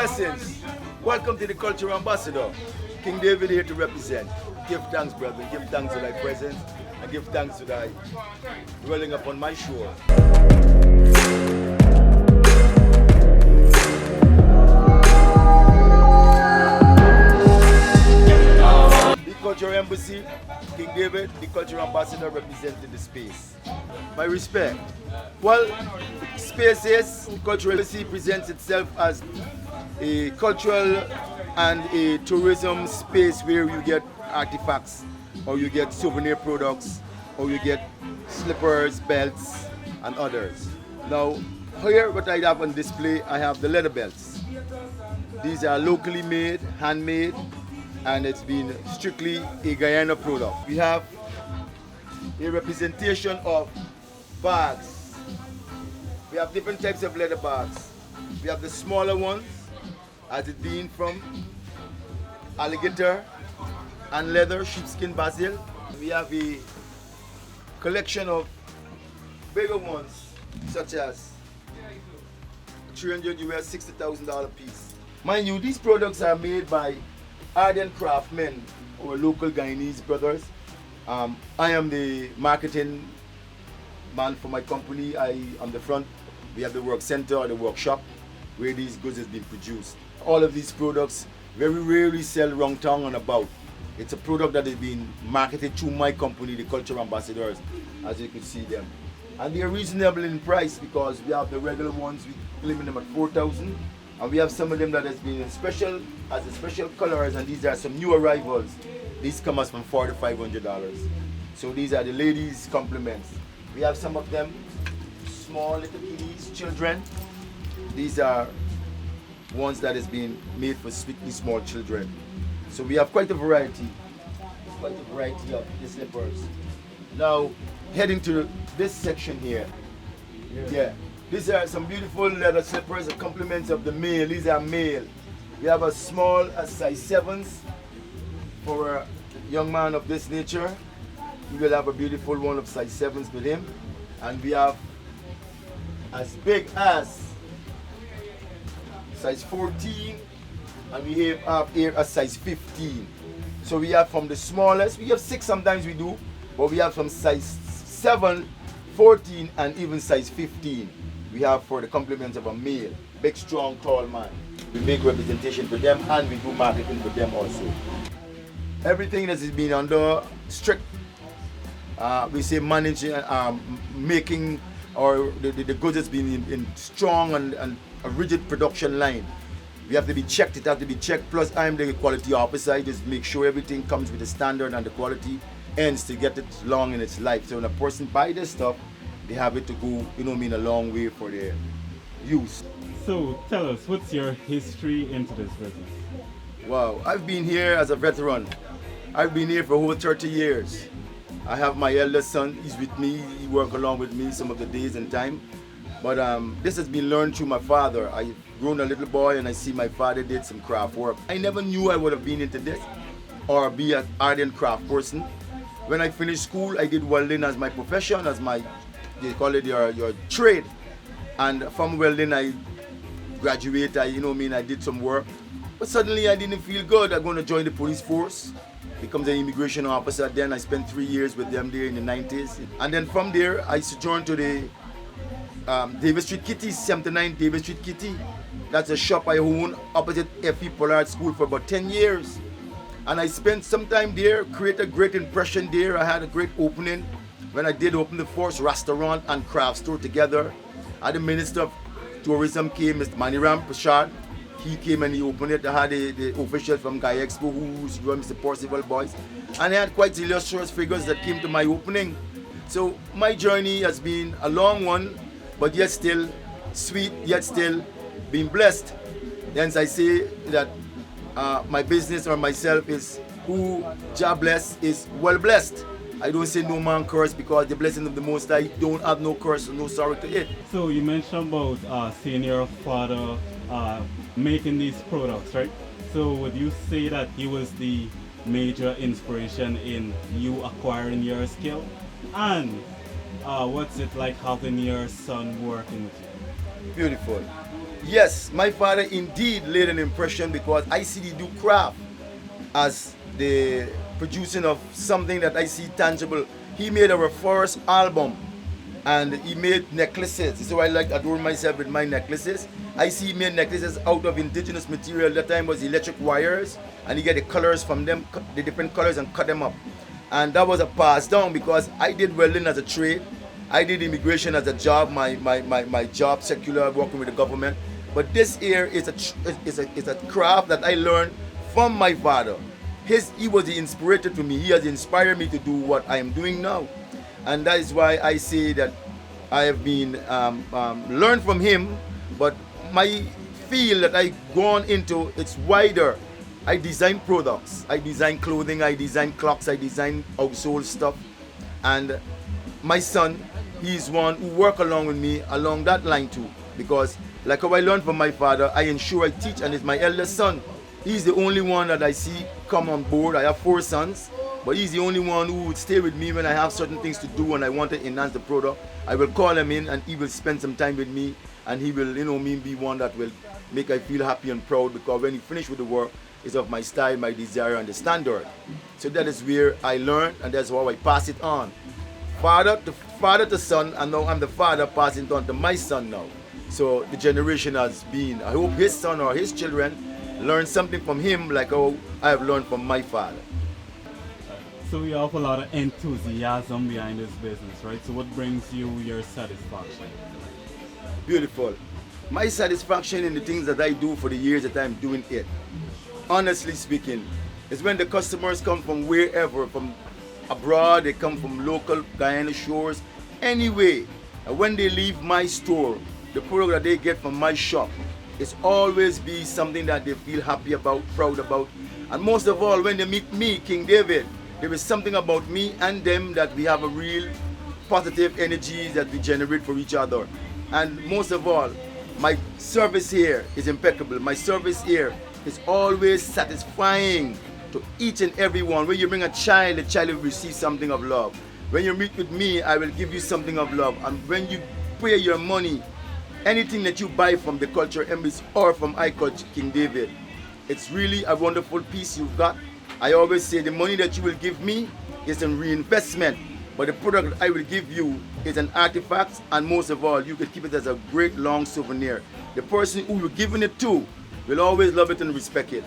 Blessings. Welcome to the Culture Ambassador. King David here to represent. Give thanks, brother. Give thanks to thy presence. And give thanks to thy dwelling upon my shore. The Culture Embassy, King David, the Culture Ambassador representing the space. My respect. Well, Spaces, the Cultural Embassy presents itself as a cultural and a tourism space where you get artifacts, or you get souvenir products, or you get slippers, belts, and others. Now, here what I have on display, I have the leather belts. These are locally made, handmade, and it's been strictly a Guyana product. We have a representation of bags. We have different types of leather bags. We have the smaller ones, as it being from alligator and leather, sheepskin, basil. We have a collection of bigger ones, such as 300 US, $60,000 piece. Mind you, these products are made by ardent craftsmen or local Guyanese brothers. I am the marketing man for my company. I am the front. We have the work center or the workshop where these goods has been produced. All of these products very rarely sell wrong town and about. It's a product that is being marketed through my company, the Culture Ambassadors, as you can see them. And they are reasonable in price because we have the regular ones, we limit them at 4,000. And we have some of them that has been in special, as a special colors, and these are some new arrivals. These come us from $400 to $500. So these are the ladies' compliments. We have some of them, small little kiddies, children. These are ones that has been made for strictly small children. So we have quite a variety of the slippers. Now, heading to this section here. Yeah. These are some beautiful leather slippers, the compliments of the male. These are male. We have a small, a size 7s for a young man of this nature. We will have a beautiful one of size 7s with him. And we have as big as size 14, and we have here a size 15. So we have from the smallest, we have 6 sometimes we do, but we have from size 7, 14, and even size 15. We have for the compliments of a male, big, strong, tall man. We make representation for them and we do marketing for them also. Everything that is being under strict, we say managing, making, or the goods has been in strong and a rigid production line. We have to be checked, it has to be checked. Plus I'm the quality officer, I just make sure everything comes with the standard and the quality ends to get it long in its life. So when a person buy this stuff, they have it to go, a long way for their use. So tell us, what's your history into this business? Wow, I've been here as a veteran. I've been here for over 30 years. I have my eldest son, he's with me, he works along with me some of the days and time. But this has been learned through my father. I've grown a little boy and I see my father did some craft work. I never knew I would have been into this or be an ardent craft person. When I finished school, I did welding as my profession, as my, they call it your trade. And from welding, I graduated, I did some work. But suddenly I didn't feel good. I'm going to join the police force, become an immigration officer. Then I spent 3 years with them there in the 90s. And then from there, I sojourned to the David Street Kitty, 79 David Street Kitty. That's a shop I own opposite F.E. Pollard School for about 10 years. And I spent some time there, created a great impression there. I had a great opening when I did open the first restaurant and craft store together. And the Minister of Tourism came, Mr. Maniram Prashad. He came and he opened it. I had the officials from Guy Expo who's run Mr. Percival Boys. And I had quite illustrious figures that came to my opening. So my journey has been a long one, but yet still sweet, yet still being blessed. Hence I say that my business or myself is who Jah bless is well blessed. I don't say no man curse because the blessing of the Most High don't have no curse or no sorrow to it. So you mentioned about seeing your father making these products, right? So would you say that he was the major inspiration in you acquiring your skill? And what's it like having your son working with you? Beautiful. Yes, my father indeed laid an impression because I see he do craft as the producing of something that I see tangible. He made our first album and he made necklaces. So I like adorn myself with my necklaces. I see he made necklaces out of indigenous material. That time was electric wires and he get the colors from them, the different colors and cut them up. And that was a pass down because I did welding as a trade. I did immigration as a job, my job secular working with the government. But this here is a craft that I learned from my father. He was the inspirator to me. He has inspired me to do what I am doing now. And that is why I say that I have been learned from him, but my field that I've gone into, it's wider. I design products, I design clothing, I design clocks, I design household stuff. And my son, he's one who work along with me along that line too. Because like how I learned from my father, I ensure I teach, and it's my eldest son. He's the only one that I see come on board. I have 4 sons, but he's the only one who would stay with me when I have certain things to do and I want to enhance the product. I will call him in and he will spend some time with me, and he will, be one that will make I feel happy and proud, because when he finish with the work, it's of my style, my desire, and the standard. So that is where I learned, and that's how I pass it on. Father to son, and now I'm the father passing it on to my son now. So the generation has been, I hope his son or his children learn something from him like how I have learned from my father. So you have a lot of enthusiasm behind this business, right? So what brings you your satisfaction? Beautiful. My satisfaction in the things that I do for the years that I'm doing it, honestly speaking, is when the customers come from wherever, from abroad, they come from local Guyana shores, anyway. And when they leave my store, the product that they get from my shop, it's always be something that they feel happy about, proud about. And most of all, when they meet me, King David, there is something about me and them that we have a real positive energy that we generate for each other. And most of all, my service here is impeccable. My service here is always satisfying to each and every one. When you bring a child, the child will receive something of love. When you meet with me, I will give you something of love. And when you pay your money, anything that you buy from the Culture Embassy or from iCulture King David, it's really a wonderful piece you've got. I always say the money that you will give me is a reinvestment, but the product that I will give you is an artifact, and most of all, you can keep it as a great long souvenir. The person who you're giving it to will always love it and respect it.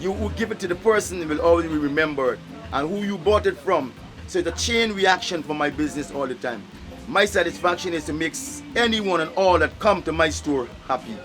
You who give it to the person will always be remembered, and who you bought it from. So it's a chain reaction for my business all the time. My satisfaction is to make anyone and all that come to my store happy.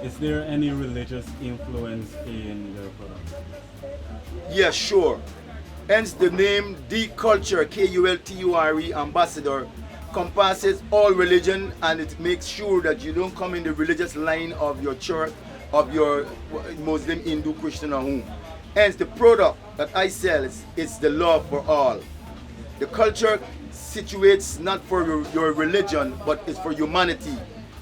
Is there any religious influence in your product? Yeah, sure. Hence the name The Culture, Kulture, ambassador, compasses all religion, and it makes sure that you don't come in the religious line of your church, of your Muslim, Hindu, Christian, or whom. Hence the product that I sell is the love for all. The culture situates not for your religion, but it's for humanity.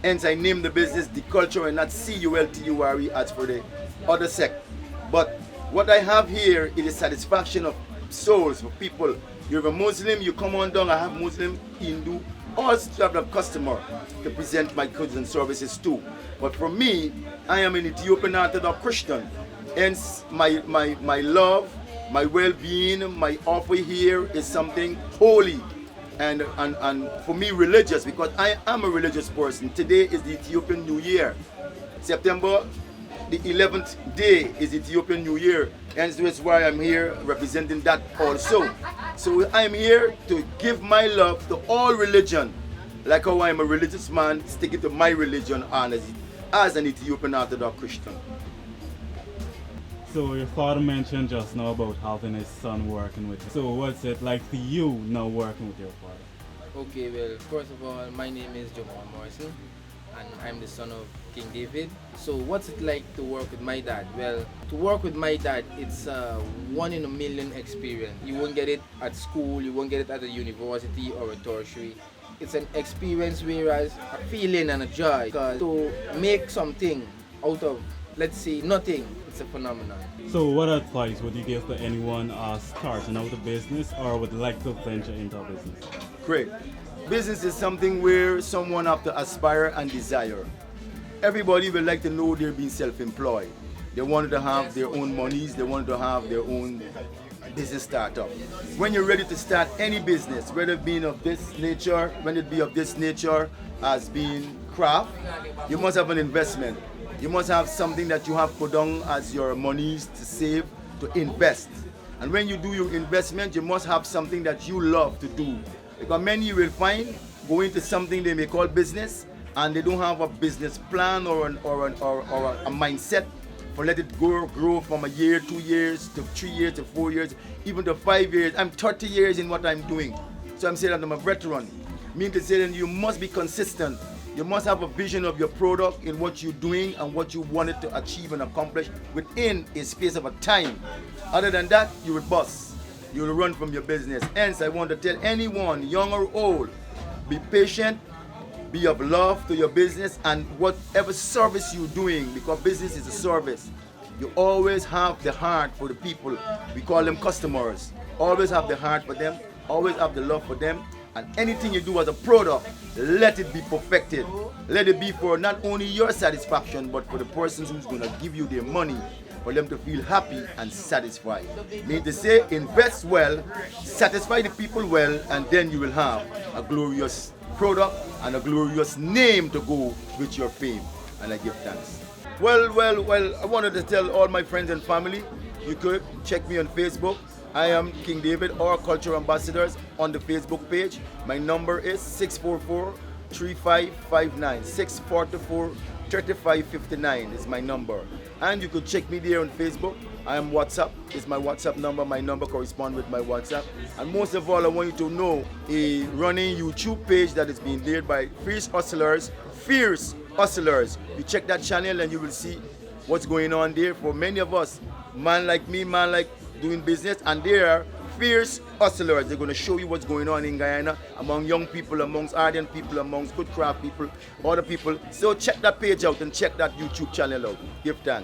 Hence I name the business The Culture and not Culture as for the other sect. But what I have here is the satisfaction of souls for people. You're a Muslim, you come on down, I have Muslim, Hindu, all type of customer to present my goods and services too. But for me, I am an Ethiopian Orthodox Christian. Hence my love, my well-being, my offer here is something holy and for me religious, because I am a religious person. Today is the Ethiopian New Year. September the 11th day is Ethiopian New Year, and that's why I'm here representing that also. So I'm here to give my love to all religion, like how I'm a religious man, sticking to my religion honestly, as an Ethiopian Orthodox Christian. So your father mentioned just now about having his son working with you. So what's it like for you now working with your father? Okay, well, first of all, my name is Jamal Morrison, and I'm the son of King David. So what's it like to work with my dad? Well, to work with my dad, it's a 1 in a million experience. You won't get it at school, you won't get it at a university or a tertiary. It's an experience, whereas a feeling and a joy. Because to make something out of, let's say, nothing, it's a phenomenon. So what advice would you give to anyone starting out a business or would like to venture into a business? Great. Business is something where someone have to aspire and desire. everybody would like to know they're being self-employed. They wanted to have their own monies, they wanted to have their own business startup. When you're ready to start any business, whether it be of this nature, when it be of this nature as being craft, you must have an investment. You must have something that you have put down as your monies to save, to invest. And when you do your investment, you must have something that you love to do. Because many you will find go into something they may call business, and they don't have a business plan or a mindset for let it grow from a year, 2 years, to 3 years, to 4 years, even to 5 years. I'm 30 years in what I'm doing. So I'm saying that I'm a veteran. Mean to say that you must be consistent. You must have a vision of your product in what you're doing and what you wanted to achieve and accomplish within a space of a time. Other than that, you will bust. You will run from your business. Hence, I want to tell anyone, young or old, be patient, be of love to your business and whatever service you're doing, because business is a service. You always have the heart for the people. We call them customers. Always have the heart for them, always have the love for them, and anything you do as a product, let it be perfected. Let it be for not only your satisfaction, but for the person who's going to give you their money, for them to feel happy and satisfied. Mean to say, invest well, satisfy the people well, and then you will have a glorious product and a glorious name to go with your fame. And I give thanks. Well, I wanted to tell all my friends and family, you could check me on Facebook. I am King David, or Culture Ambassadors, on the Facebook page. My number is 644-3559. 644-3559 is my number. And you could check me there on Facebook. I am WhatsApp. It's my WhatsApp number. My number corresponds with my WhatsApp. And most of all, I want you to know a running YouTube page that is being led by Fierce Hustlers. Fierce Hustlers. You check that channel and you will see what's going on there. For many of us, man like me, man like doing business, and they are fierce hustlers. They're going to show you what's going on in Guyana among young people, amongst ardent people, amongst good craft people, other people. So check that page out and check that YouTube channel out. Give thanks.